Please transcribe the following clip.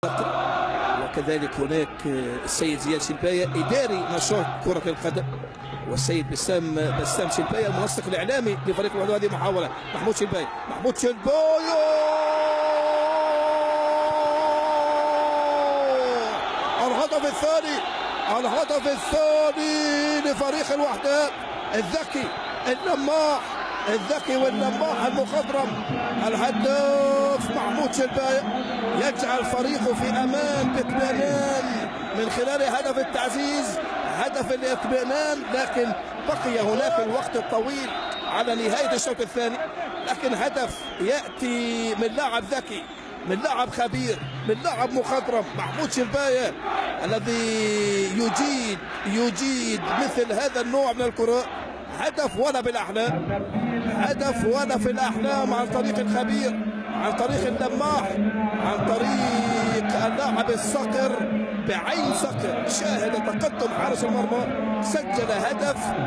وكذلك هناك السيد زياد شلباية إداري نشاط كرة القدم، والسيد بسام شلباية المنسق الإعلامي لفريق الوحدة. هذه محاولة محمود شلباية الهدف الثاني لفريق الوحدة. الذكي واللماح المخضرم، الهداف محمود شلباية يجعل فريقه في امان باطمئنان من خلال هدف التعزيز، هدف الاطمئنان. لكن بقي هناك الوقت الطويل على نهاية الشوط الثاني، لكن هدف يأتي من لاعب ذكي، من لاعب خبير، من لاعب مخضرم، محمود شلباية الذي يجيد مثل هذا النوع من الكرة. هدف ولا بالأحلام، هدف ولا في الأحلام، عن طريق الخبير، عن طريق اللماح، عن طريق اللاعب الصقر بعين صقر. شاهد تقدم حارس المرمى، سجل هدف.